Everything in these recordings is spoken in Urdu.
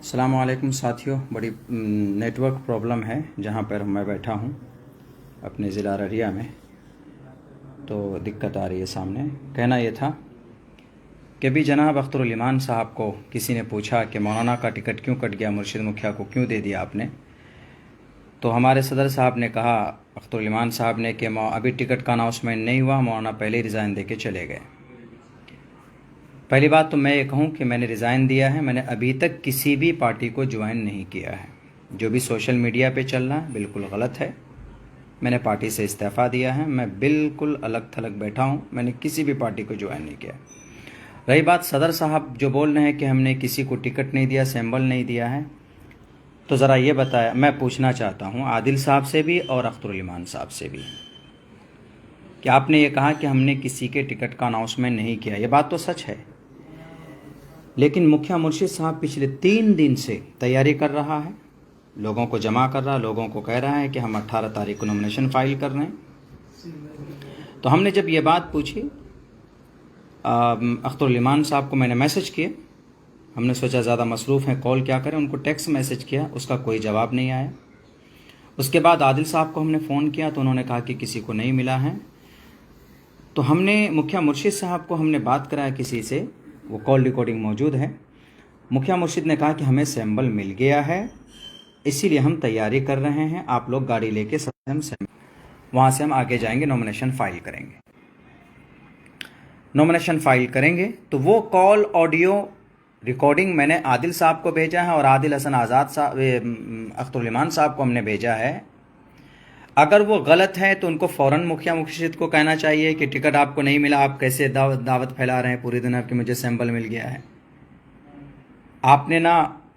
السلام علیکم ساتھیوں، بڑی نیٹورک پرابلم ہے جہاں پر میں بیٹھا ہوں اپنے ضلع ارریہ میں، تو دقت آ رہی ہے سامنے۔ کہنا یہ تھا کہ بھی جناب اختر الایمان صاحب کو کسی نے پوچھا کہ مولانا کا ٹکٹ کیوں کٹ گیا، مرشد مکھیا کو کیوں دے دیا آپ نے؟ تو ہمارے صدر صاحب نے کہا اختر الایمان صاحب نے کہ ابھی ٹکٹ کا اناؤنسمنٹ نہیں ہوا، مولانا پہلے ہی ریزائن دے کے چلے گئے۔ پہلی بات تو میں یہ کہوں کہ میں نے ریزائن دیا ہے، میں نے ابھی تک کسی بھی پارٹی کو جوائن نہیں کیا ہے۔ جو بھی سوشل میڈیا پہ چل رہا ہے بالکل غلط ہے۔ میں نے پارٹی سے استعفیٰ دیا ہے، میں بالکل الگ تھلگ بیٹھا ہوں، میں نے کسی بھی پارٹی کو جوائن نہیں کیا۔ رہی بات صدر صاحب جو بول رہے ہیں کہ ہم نے کسی کو ٹکٹ نہیں دیا، سیمبل نہیں دیا ہے، تو ذرا یہ بتایا، میں پوچھنا چاہتا ہوں عادل صاحب سے بھی اور اختر الایمان صاحب سے بھی کہ آپ نے یہ کہا کہ ہم نے کسی کے ٹکٹ کا اناؤنسمنٹ نہیں کیا، یہ بات تو سچ ہے، لیکن مکھیا مرشد صاحب پچھلے 3 دن سے تیاری کر رہا ہے، لوگوں کو جمع کر رہا، لوگوں کو کہہ رہا ہے کہ ہم 18 تاریخ کو نومینیشن فائل کر رہے ہیں۔ تو ہم نے جب یہ بات پوچھی اختر الایمان صاحب کو، میں نے میسج کیا، ہم نے سوچا زیادہ مصروف ہیں کال کیا کریں، ان کو ٹیکسٹ میسج کیا، اس کا کوئی جواب نہیں آیا۔ اس کے بعد عادل صاحب کو ہم نے فون کیا تو انہوں نے کہا کہ کسی کو نہیں ملا ہے۔ تو ہم نے مکھیا مرشد صاحب کو ہم نے بات کرایا کسی سے، وہ کال ریکارڈنگ موجود ہے۔ مکھیا مرشد نے کہا کہ ہمیں سیمبل مل گیا ہے، اسی لیے ہم تیاری کر رہے ہیں، آپ لوگ گاڑی لے کے وہاں سے ہم آگے جائیں گے، نومینیشن فائل کریں گے۔ نومینیشن فائل کریں گے تو وہ کال آڈیو ریکارڈنگ میں نے عادل صاحب کو بھیجا ہے اور عادل حسن آزاد صاحب، اختر الایمان صاحب کو ہم نے بھیجا ہے۔ اگر وہ غلط ہے تو ان کو فوراً مکھیا مرشد کو کہنا چاہیے کہ ٹکٹ آپ کو نہیں ملا، آپ کیسے دعوت پھیلا رہے ہیں پوری دنیا کہ مجھے سیمبل مل گیا ہے۔ آپ نے نہ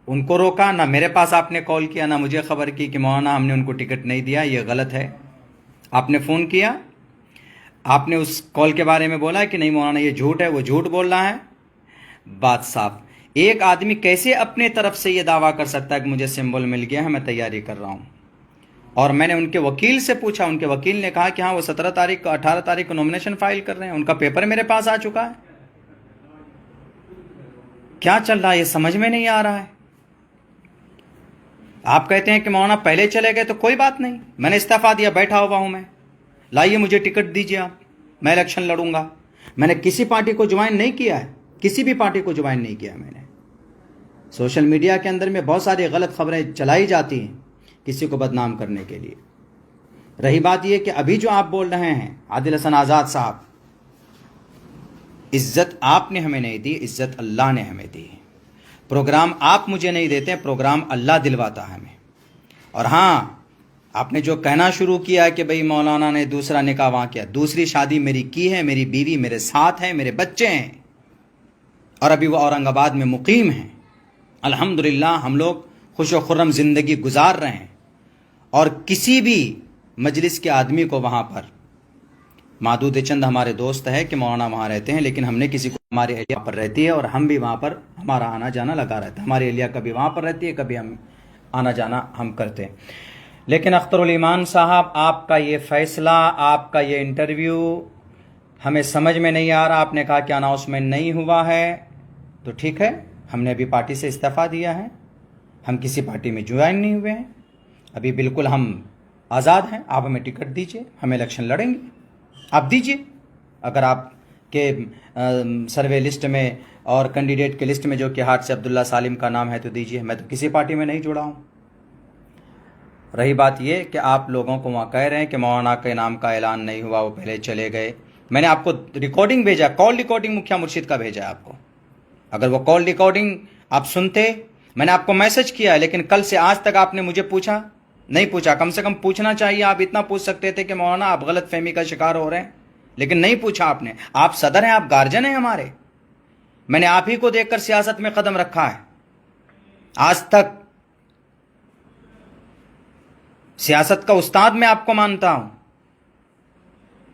ان کو روکا، نہ میرے پاس آپ نے کال کیا، نہ مجھے خبر کی کہ مولانا ہم نے ان کو ٹکٹ نہیں دیا، یہ غلط ہے۔ آپ نے فون کیا، آپ نے اس کال کے بارے میں بولا کہ نہیں مولانا یہ جھوٹ ہے، وہ جھوٹ بول رہا ہے، بات صاف۔ ایک آدمی کیسے اپنے طرف سے یہ دعویٰ کر سکتا ہے کہ مجھے سیمبل مل گیا ہے، میں تیاری کر رہا ہوں؟ اور میں نے ان کے وکیل سے پوچھا، ان کے وکیل نے کہا کہ ہاں وہ 17 تاریخ کو 18 تاریخ کو نومینیشن فائل کر رہے ہیں، ان کا پیپر میرے پاس آ چکا ہے۔ کیا چل رہا ہے یہ سمجھ میں نہیں آ رہا ہے۔ آپ کہتے ہیں کہ مولانا پہلے چلے گئے، تو کوئی بات نہیں، میں نے استعفیٰ دیا، بیٹھا ہوا ہوں میں، لائیے مجھے ٹکٹ دیجیے آپ، میں الیکشن لڑوں گا۔ میں نے کسی پارٹی کو جوائن نہیں کیا ہے، کسی بھی پارٹی کو جوائن نہیں کیا میں نے۔ سوشل میڈیا کے اندر میں بہت ساری غلط خبریں چلائی جاتی ہیں کسی کو بدنام کرنے کے لیے۔ رہی بات یہ کہ ابھی جو آپ بول رہے ہیں عادل حسن آزاد صاحب، عزت آپ نے ہمیں نہیں دی، عزت اللہ نے ہمیں دی۔ پروگرام آپ مجھے نہیں دیتے، پروگرام اللہ دلواتا ہے ہمیں۔ اور ہاں، آپ نے جو کہنا شروع کیا کہ بھئی مولانا نے دوسرا نکاح وہاں کیا، دوسری شادی میری کی ہے، میری بیوی میرے ساتھ ہے، میرے بچے ہیں، اور ابھی وہ اورنگ آباد میں مقیم ہیں۔ الحمدللہ ہم لوگ خوش و خرم زندگی گزار رہے ہیں، اور کسی بھی مجلس کے آدمی کو وہاں پر، معدود چند ہمارے دوست ہے کہ مولانا وہاں رہتے ہیں، لیکن ہم نے کسی کو، ہماری اہلیہ پر رہتی ہے اور ہم بھی وہاں پر، ہمارا آنا جانا لگا رہتا ہے، ہماری اہلیہ کبھی وہاں پر رہتی ہے، کبھی ہم آنا جانا ہم کرتے ہیں۔ لیکن اختر الایمان صاحب، آپ کا یہ فیصلہ، آپ کا یہ انٹرویو ہمیں سمجھ میں نہیں آ رہا۔ آپ نے کہا کہ اناؤنسمنٹ نہیں ہوا ہے، تو ٹھیک ہے، ہم نے ابھی پارٹی سے استعفیٰ دیا ہے، ہم کسی پارٹی میں جوائن نہیں ہوئے ہیں، ابھی بالکل ہم آزاد ہیں۔ آپ ہمیں ٹکٹ دیجئے، ہم الیکشن لڑیں گے، آپ دیجئے۔ اگر آپ کے سروے لسٹ میں اور کینڈیڈیٹ کے لسٹ میں جو کہ ہاتھ سے عبداللہ سالم کا نام ہے تو دیجئے، میں تو کسی پارٹی میں نہیں جڑا ہوں۔ رہی بات یہ کہ آپ لوگوں کو وہاں کہہ رہے ہیں کہ مولانا کے نام کا اعلان نہیں ہوا، وہ پہلے چلے گئے۔ میں نے آپ کو ریکارڈنگ بھیجا، کال ریکارڈنگ مکھیا مرشد کا بھیجا ہے آپ کو، اگر وہ کال ریکارڈنگ آپ سنتے۔ میں نے آپ کو میسج کیا ہے، لیکن کل سے آج تک آپ نے مجھے پوچھا نہیں، پوچھا۔ کم سے کم پوچھنا چاہیے، آپ اتنا پوچھ سکتے تھے کہ مولانا آپ غلط فہمی کا شکار ہو رہے ہیں، لیکن نہیں پوچھا آپ نے۔ آپ صدر ہیں، آپ گارجن ہیں ہمارے، میں نے آپ ہی کو دیکھ کر سیاست میں قدم رکھا ہے، آج تک سیاست کا استاد میں آپ کو مانتا ہوں۔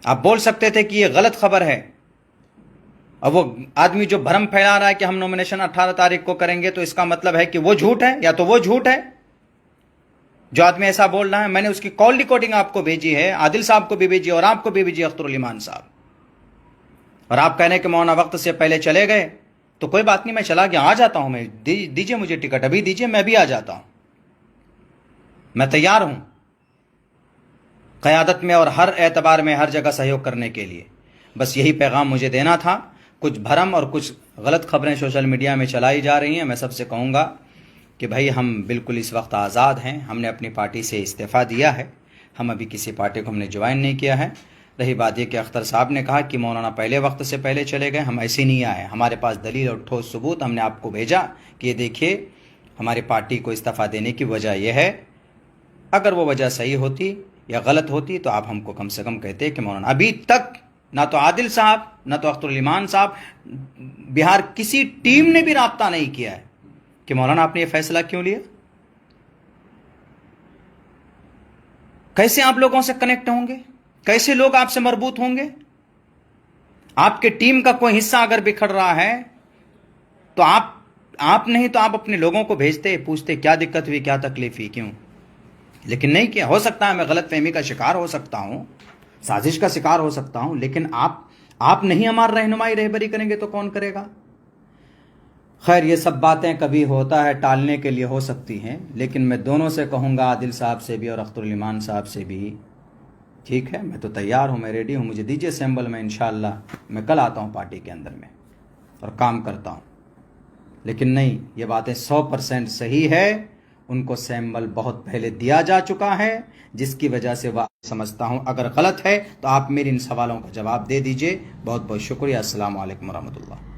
آپ بول سکتے تھے کہ یہ غلط خبر ہے، اور وہ آدمی جو بھرم پھیلا رہا ہے کہ ہم نومینیشن 18 تاریخ کو کریں گے، تو اس کا مطلب ہے کہ وہ جھوٹ ہے، یا تو وہ جھوٹ ہے جو آدمی ایسا بول رہا ہے۔ میں نے اس کی کال ریکارڈنگ آپ کو بھیجی ہے، عادل صاحب کو بھی بھیجی اور آپ کو بھی بھیجی، اختر الایمان صاحب۔ اور آپ کہنے کہ مولانا وقت سے پہلے چلے گئے، تو کوئی بات نہیں، میں چلا گیا، آ جاتا ہوں میں، دیجئے مجھے ٹکٹ، ابھی دیجئے، میں بھی آ جاتا ہوں، میں تیار ہوں قیادت میں اور ہر اعتبار میں ہر جگہ سہیوگ کرنے کے لیے۔ بس یہی پیغام مجھے دینا تھا۔ کچھ بھرم اور کچھ غلط خبریں سوشل میڈیا میں چلائی جا رہی ہیں، میں سب سے کہوں گا کہ بھائی ہم بالکل اس وقت آزاد ہیں، ہم نے اپنی پارٹی سے استعفیٰ دیا ہے، ہم ابھی کسی پارٹی کو ہم نے جوائن نہیں کیا ہے۔ رہی بات یہ کہ اختر صاحب نے کہا کہ مولانا پہلے وقت سے پہلے چلے گئے، ہم ایسے نہیں آئے، ہمارے پاس دلیل اور ٹھوس ثبوت، ہم نے آپ کو بھیجا کہ یہ دیکھیے ہماری پارٹی کو استعفیٰ دینے کی وجہ یہ ہے۔ اگر وہ وجہ صحیح ہوتی یا غلط ہوتی تو آپ ہم کو کم سے کم کہتے کہ مولانا، ابھی تک نہ تو عادل صاحب نہ تو اختر الایمان صاحب، بہار کسی ٹیم نے بھی رابطہ نہیں کیا ہے کہ مولانا آپ نے یہ فیصلہ کیوں لیا۔ کیسے آپ لوگوں سے کنیکٹ ہوں گے؟ کیسے لوگ آپ سے مربوط ہوں گے؟ آپ کے ٹیم کا کوئی حصہ اگر بکھر رہا ہے تو آپ نہیں تو آپ اپنے لوگوں کو بھیجتے، پوچھتے کیا دقت ہوئی، کیا تکلیف ہوئی، کیوں؟ لیکن نہیں کیا۔ ہو سکتا ہے میں غلط فہمی کا شکار ہو سکتا ہوں، سازش کا شکار ہو سکتا ہوں، لیکن آپ نہیں ہماری رہبری کریں گے تو کون کرے گا؟ خیر، یہ سب باتیں کبھی ہوتا ہے ٹالنے کے لیے ہو سکتی ہیں، لیکن میں دونوں سے کہوں گا، عادل صاحب سے بھی اور اختر الایمان صاحب سے بھی، ٹھیک ہے، میں تو تیار ہوں، میں ریڈی ہوں، مجھے دیجئے سیمبل، میں انشاءاللہ میں کل آتا ہوں پارٹی کے اندر میں اور کام کرتا ہوں۔ لیکن نہیں، یہ باتیں 100% صحیح ہے، ان کو سیمبل بہت پہلے دیا جا چکا ہے، جس کی وجہ سے وہ سمجھتا ہوں اگر غلط ہے تو آپ میرے ان سوالوں کا جواب دے دیجئے۔ بہت بہت شکریہ۔ السلام علیکم ورحمۃ اللہ۔